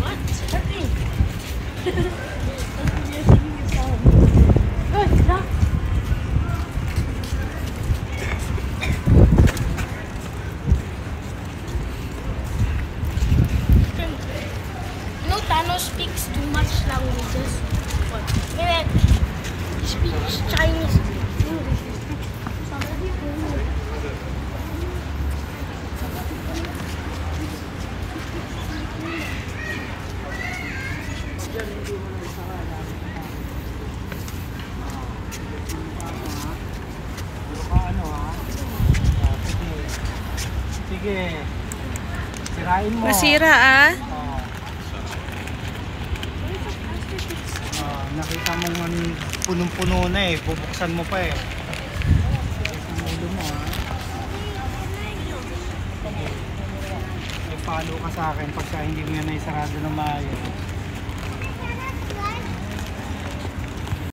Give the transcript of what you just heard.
What? Okay. Thanos speaks too much languages. What? He speaks Chinese, English. Sige. Sirain mo. Nasira ah. Nakita mong punong-puno na eh. Bubuksan mo pa eh. Ang ulo mo ha. Follow ka sa akin pagka hindi mo yan naisarado na maayos.